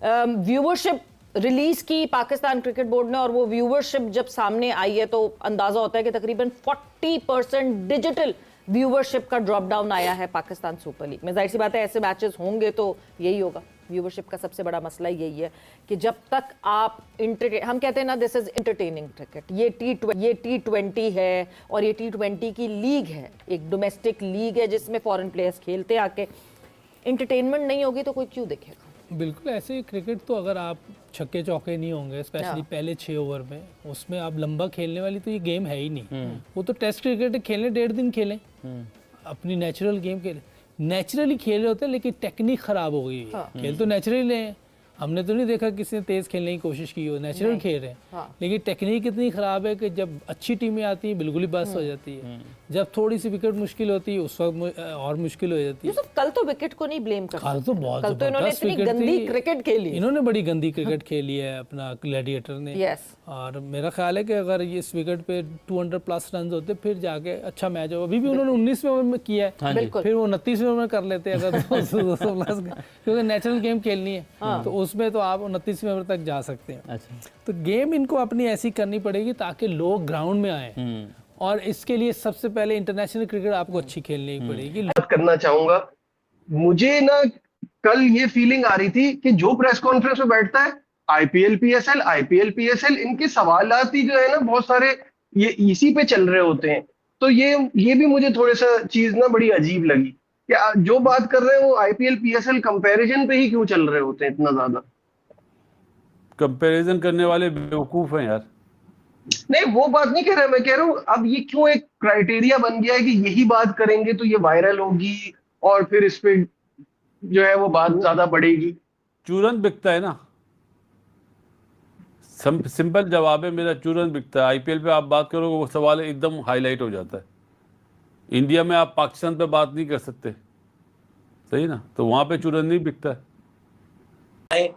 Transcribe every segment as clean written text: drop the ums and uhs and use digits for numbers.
Viewership release की Pakistan cricket board ने, और वो व्यूवरशिप जब सामने आई है तो अंदाजा होता है कि तकरीबन 40% डिजिटल व्यूवरशिप का ड्रॉप डाउन आया है पाकिस्तान सुपर लीग में। जाहिर सी बात है ऐसे मैचेस होंगे तो यही होगा। व्यूवरशिप का सबसे बड़ा मसला यही है कि जब तक आप हम कहते हैं ना, दिस इज एंटरटेनिंग क्रिकेट, ये T20 है और ये T20 की लीग है, एक डोमेस्टिक लीग है जिसमें फॉरेन प्लेयर्स खेलते आके। एंटरटेनमेंट नहीं होगी तो कोई क्यों देखेगा? बिल्कुल ऐसे क्रिकेट तो अगर आप छक्के चौके नहीं होंगे स्पेशली पहले 6 ओवर में, उसमें आप लंबा खेलने वाली तो ये गेम है ही नहीं। वो तो टेस्ट क्रिकेट खेलें 1.5 दिन खेलें, अपनी नेचुरल गेम खेलें, नेचुरली खेल रहे होते हैं, लेकिन टेक्निक खराब हो गई है। खेल तो नेचुरली है, हमने तो नहीं देखा किसी ने तेज खेलने की कोशिश की हो, नेचुरल खेल रहे हैं। लेकिन टेक्निक इतनी खराब है कि जब अच्छी टीमें आती हैं बिल्कुल ही बस हो जाती है, जब थोड़ी सी विकेट मुश्किल होती है उस वक्त और मुश्किल हो जाती है। कल तो विकेट को नहीं ब्लेम कर सकते, कल तो बहुत कल तो इन्होंने इतनी गंदी क्रिकेट खेली, इन्होंने बड़ी गंदी क्रिकेट खेली है अपना ग्लैडिएटर ने। और मेरा ख्याल है कि अगर ये इस विकेट पे 200+ रन होते फिर जाके अच्छा मैच हो। अभी भी उन्होंने 19वें ओवर में किया है, फिर वो 29वें ओवर में कर लेते अगर 200+, क्योंकि नेचुरल गेम खेलनी है तो उसमें तो आप 29वें ओवर तक जा सकते हैं। तो गेम इनको अपनी ऐसी करनी पड़ेगी ताकि लोग ग्राउंड में आए, और इसके लिए सबसे पहले इंटरनेशनल क्रिकेट आपको अच्छी खेलनी पड़ेगी। बात करना चाहूंगा, मुझे ना कल ये फीलिंग आ रही थी कि जो प्रेस कॉन्फ्रेंस में बैठता है आईपीएल पीएसएल इनके सवालात ही जो है ना बहुत सारे ये इसी पे चल रहे होते हैं। तो ये भी मुझे थोड़ा सा चीज ना बड़ी अजीब लगी कि जो बात कर रहे हैं वो आईपीएल पीएसएल कंपैरिजन पे ही क्यों चल रहे होते हैं इतना ज्यादा। कंपैरिजन करने वाले बेवकूफ हैं यार। नहीं वो बात नहीं कह रहा, मैं कह रहा हूँ अब ये क्यों एक क्राइटेरिया बन गया है कि यही बात करेंगे तो ये वायरल होगी और फिर इस पे जो है वो बात ज्यादा बढ़ेगी। चूरन बिकता है ना, सिंपल जवाब है मेरा, चूरन बिकता है। आईपीएल पे आप बात करोगे वो सवाल एकदम हाईलाइट हो जाता है। इंडिया में आप पाकिस्तान पे बात नहीं कर सकते, सही ना, तो वहां पे चूरन नहीं बिकता है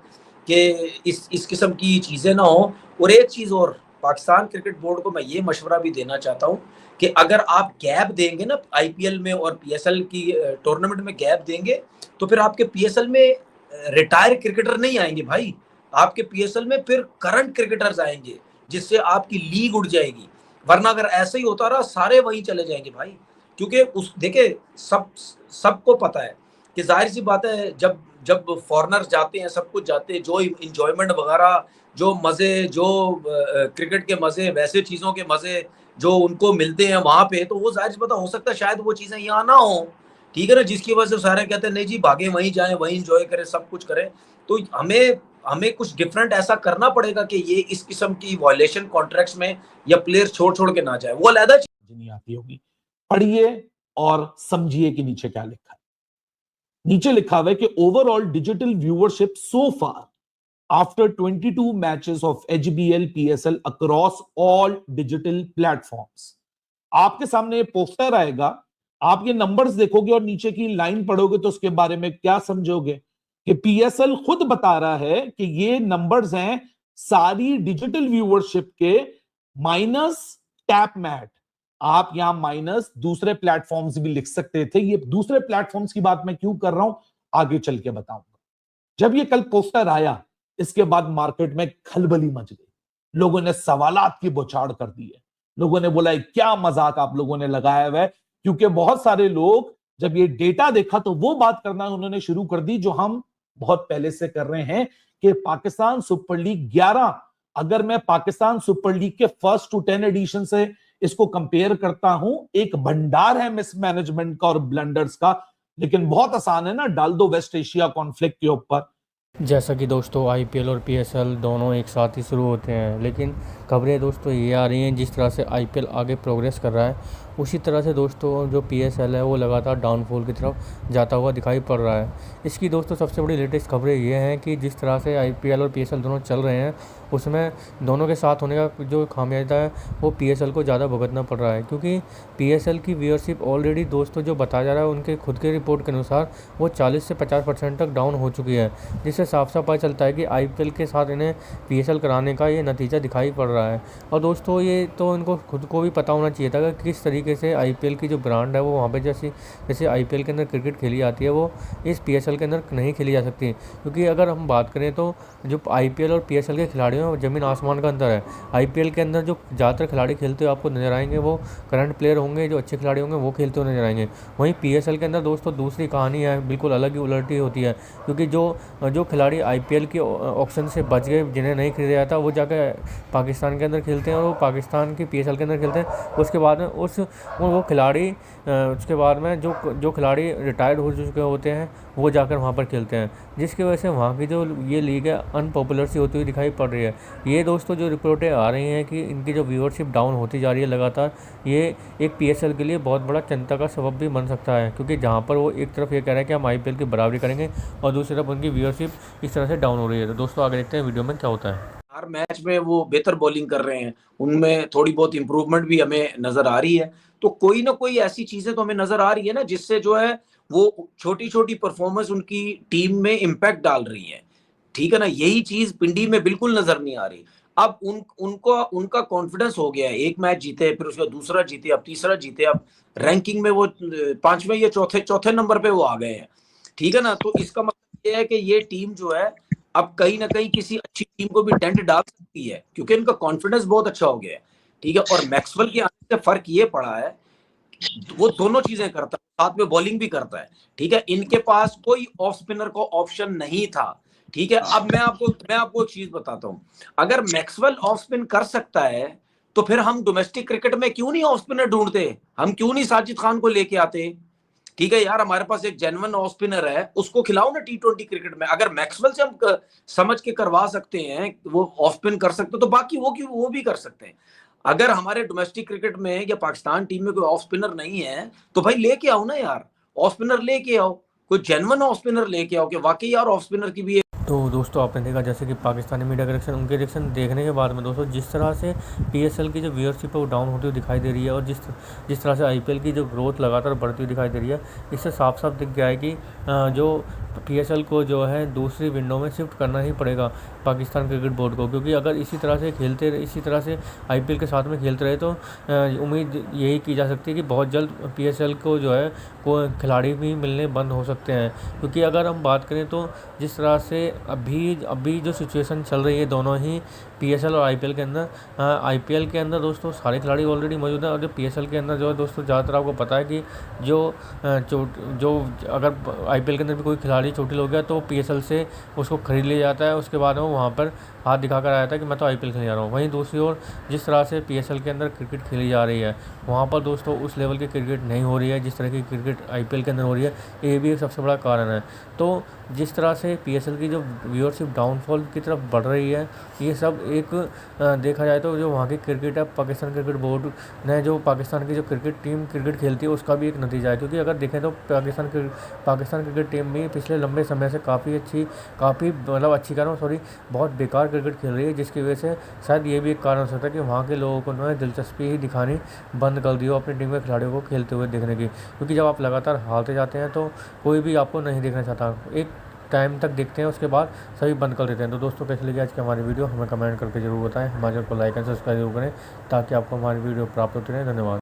कि इस किस्म की चीजें ना हो। और एक चीज और, पाकिस्तान क्रिकेट बोर्ड को मैं ये मशवरा भी देना चाहता हूँ कि अगर आप गैप देंगे ना आईपीएल में और पीएसएल की टूर्नामेंट में गैप देंगे तो फिर आपके पीएसएल में रिटायर क्रिकेटर नहीं आएंगे भाई, आपके पीएसएल में फिर करंट क्रिकेटर्स आएंगे, जिससे आपकी लीग उड़ जाएगी। वरना अगर ऐसे ही होता रहा सारे वहीं चले जाएंगे भाई, क्योंकि उस देखे सबको पता है कि जाहिर सी बात है जब फॉरेनर्स जाते हैं, सब कुछ जाते हैं, जो इंजॉयमेंट वगैरह, जो मजे, जो क्रिकेट के मजे, वैसे चीजों के मजे जो उनको मिलते हैं वहां पे, तो वो जाहिर सी बात हो सकता है शायद वो चीजें यहाँ ना हो, ठीक है ना, जिसकी वजह से सारे कहते हैं नहीं जी भागे वहीं जाएं, वहीं इंजॉय करें, सब कुछ करें। तो हमें कुछ डिफरेंट ऐसा करना पड़ेगा कि ये इस किस्म की वायलेशन कॉन्ट्रैक्ट्स में या प्लेयर छोड़ के ना जाए, वो अलग चीज नहीं आती होगी। पढ़िए और समझिए कि नीचे क्या लिखा है। नीचे लिखा हुआ है कि overall digital viewership so far after 22 matches of HBL PSL across all digital platforms। आपके सामने पोस्टर आएगा, आप ये नंबर्स देखोगे और नीचे की लाइन पढ़ोगे तो उसके बारे में क्या समझोगे कि पीएसएल खुद बता रहा है कि ये नंबर्स हैं सारी डिजिटल व्यूअरशिप के माइनस टैप मैट। आप यहां माइनस दूसरे प्लेटफॉर्म्स भी लिख सकते थे। ये दूसरे प्लेटफॉर्म्स की बात मैं क्यों कर रहा हूं आगे चल के बताऊंगा। जब ये कल पोस्टर आया इसके बाद मार्केट में खलबली मच गई, लोगों ने सवालात की बौछार कर दी है। लोगों ने बोला क्या मजाक आप लोगों ने लगाया हुआ है, क्योंकि बहुत सारे लोग जब ये डेटा देखा तो वो बात करना उन्होंने शुरू कर दी जो हम बहुत पहले से कर रहे हैं कि पाकिस्तान सुपर लीग 11, अगर मैं पाकिस्तान सुपर लीग के फर्स्ट टू 10 एडिशन से इसको कंपेयर करता हूं, एक भंडार है मिसमैनेजमेंट का और ब्लंडर्स का। लेकिन बहुत आसान है ना, डाल दो वेस्ट एशिया कॉन्फ्लिक्ट के ऊपर। जैसा कि दोस्तों आईपीएल और पीएसएल दोनों एक साथ ही शुरू होते हैं, लेकिन खबरें दोस्तों ये आ रही हैं जिस तरह से आईपीएल आगे प्रोग्रेस कर रहा है उसी तरह से दोस्तों जो पीएसएल है वो लगातार डाउनफॉल की तरफ जाता हुआ दिखाई पड़ रहा है। इसकी दोस्तों सबसे बड़ी लेटेस्ट खबरें ये हैं कि जिस तरह से आईपीएल और पीएसएल दोनों चल रहे हैं उसमें दोनों के साथ होने का जो खामियाजा है वो पीएसएल को ज़्यादा भुगतना पड़ रहा है, क्योंकि पीएसएल की व्यूअरशिप ऑलरेडी दोस्तों जो बताया जा रहा है उनके खुद के रिपोर्ट के अनुसार वो 40 से 50% तक डाउन हो चुकी है, जिससे साफ साफ पता चलता है कि आईपीएल के साथ इन्हें पीएसएल कराने का ये नतीजा दिखाई पड़ रहा है। और दोस्तों ये तो इनको खुद को भी पता होना चाहिए था कि किस तरीके तरीके से आईपीएल की जो ब्रांड है वो वहाँ पे जैसे आईपीएल के अंदर क्रिकेट खेली जाती है वो इस पीएसएल के अंदर नहीं खेली जा सकती, क्योंकि अगर हम बात करें तो जो आईपीएल और पीएसएल के खिलाड़ियों में ज़मीन आसमान का अंतर है। आईपीएल के अंदर जो ज़्यादातर खिलाड़ी खेलते हुए आपको नजर आएंगे वो करंट प्लेयर होंगे, जो अच्छे खिलाड़ी होंगे वो खेलते हुए नजर आएंगे। वहीं पीएसएल के अंदर दोस्तों दूसरी कहानी है, बिल्कुल अलग ही उलटी होती है, क्योंकि जो खिलाड़ी आईपीएल के ऑक्शन से बच गए, जिन्हें नहीं खरीदा जाता, वो जाकर पाकिस्तान के अंदर खेलते हैं और वो पाकिस्तान की पीएसएल के अंदर खेलते हैं। उसके बाद में वो खिलाड़ी उसके बाद में जो खिलाड़ी रिटायर्ड हो चुके होते हैं वो जाकर वहाँ पर खेलते हैं, जिसकी वजह से वहाँ की जो ये लीग है अनपॉपुलर सी होती हुई दिखाई पड़ रही है। ये दोस्तों जो रिपोर्टें आ रही हैं कि इनकी जो व्यूअरशिप डाउन होती जा रही है लगातार, ये एक पीएसएल के लिए बहुत बड़ा चिंता का सबब भी बन सकता है, क्योंकि जहाँ पर वो एक तरफ ये कह रहे हैं कि हम आईपीएल की बराबरी करेंगे और दूसरी तरफ उनकी व्यूअरशिप इस तरह से डाउन हो रही है। तो दोस्तों आगे देखते हैं वीडियो में क्या होता है। हर मैच में वो बेहतर बॉलिंग कर रहे हैं, उनमें थोड़ी बहुत इंप्रूवमेंट भी हमें नजर आ रही है। तो कोई ना कोई ऐसी चीजें तो हमें नजर आ रही है ना, जिससे जो है वो छोटी छोटी परफॉर्मेंस उनकी टीम में इम्पैक्ट डाल रही है। ठीक है ना, यही चीज पिंडी में बिल्कुल नजर नहीं आ रही। अब उनका कॉन्फिडेंस हो गया है, एक मैच जीते, फिर उसका दूसरा जीते, अब तीसरा जीते, अब रैंकिंग में वो 5वें या चौथे नंबर पे वो आ गए हैं। ठीक है ना, तो इसका मतलब ये है कि ये टीम जो है अब कहीं ना कहीं किसी अच्छी टीम को भी डेंट डाल सकती है, क्योंकि इनका कॉन्फिडेंस बहुत अच्छा हो गया है। ठीक है, और मैक्सवेल के आने से फर्क ये पड़ा है, वो दोनों चीजें करता है, साथ में बॉलिंग भी करता है। ठीक है, इनके पास कोई ऑफ स्पिनर को ऑप्शन नहीं था। ठीक है, अब मैं आपको एक चीज बताता हूं, अगर मैक्सवेल ऑफ स्पिन कर सकता है तो फिर हम डोमेस्टिक क्रिकेट में क्यों नहीं ऑफ स्पिनर ढूंढते, हम क्यों नहीं साजिद खान को लेके आते। ठीक है यार, हमारे पास एक जेन्युइन ऑफ स्पिनर है, उसको खिलाओ ना T20 क्रिकेट में। अगर मैक्सवेल से हम समझ के करवा सकते हैं, वो ऑफ स्पिन कर सकते, तो बाकी वो भी कर सकते हैं। अगर हमारे डोमेस्टिक क्रिकेट में या पाकिस्तान टीम में कोई ऑफ स्पिनर नहीं है तो भाई लेके आओ ना यार, ऑफ स्पिनर लेके आओ, कोई जेन्युइन ऑफ स्पिनर लेके आओ कि वाकई यार ऑफ स्पिनर की भी। तो दोस्तों आपने देखा जैसे कि पाकिस्तानी मीडिया का रिएक्शन, उनके रिएक्शन देखने के बाद में दोस्तों जिस तरह से पीएसएल की जो व्यूअरशिप है वो डाउन होती हुई दिखाई दे रही है, और जिस तरह से आईपीएल की जो ग्रोथ लगातार बढ़ती हुई दिखाई दे रही है, इससे साफ साफ दिख गया है कि जो पीएसएल को जो है दूसरी विंडो में शिफ्ट करना ही पड़ेगा पाकिस्तान क्रिकेट बोर्ड को, क्योंकि अगर इसी तरह से आईपीएल के साथ में खेलते रहे तो उम्मीद यही की जा सकती है कि बहुत जल्द पीएसएल को जो है खिलाड़ी भी मिलने बंद हो सकते हैं। क्योंकि अगर हम बात करें तो जिस तरह से अभी जो सिचुएशन चल रही है दोनों ही पीएसएल और आईपीएल के अंदर, आईपीएल के अंदर दोस्तों सारे खिलाड़ी ऑलरेडी मौजूद हैं, और जो पीएसएल के अंदर जो है दोस्तों ज़्यादातर आपको पता है कि जो अगर आईपीएल के अंदर भी कोई खिलाड़ी चोटिल हो गया तो पीएसएल से उसको खरीद लिया जाता है, उसके बाद वो वहाँ पर हाथ दिखाकर आया था कि मैं तो आईपीएल खेलने जा रहा हूँ। वहीं दूसरी ओर जिस तरह से पीएसएल के अंदर क्रिकेट खेली जा रही है, वहाँ पर दोस्तों उस लेवल की क्रिकेट नहीं हो रही है जिस तरह की क्रिकेट आईपीएल के अंदर हो रही है। ये भी एक सबसे बड़ा कारण है। तो जिस तरह से पीएसएल की जो व्यूअरशिप डाउनफॉल की तरफ बढ़ रही है, ये सब एक देखा जाए तो जो वहाँ की क्रिकेट है, पाकिस्तान क्रिकेट बोर्ड ने जो पाकिस्तान की जो क्रिकेट खेलती है उसका भी एक नतीजा है। क्योंकि अगर देखें तो पाकिस्तान क्रिकेट टीम भी पिछले लंबे समय से बहुत बेकार क्रिकेट खेल रही है, जिसकी वजह से शायद ये भी एक कारण हो सकता है कि वहाँ के लोगों को उन्होंने दिलचस्पी ही दिखानी बंद कर दी हो अपनी टीम के खिलाड़ियों को खेलते हुए देखने की। क्योंकि जब आप लगातार हारते जाते हैं तो कोई भी आपको नहीं देखना चाहता, एक टाइम तक देखते हैं उसके बाद सभी बंद कर देते हैं। तो दोस्तों कैसे लगी आज की हमारी वीडियो हमें कमेंट करके जरूर बताएं, हमारे चैनल को लाइक एंड सब्सक्राइब जरूर करें ताकि आपको हमारी वीडियो प्राप्त होती रहे। धन्यवाद।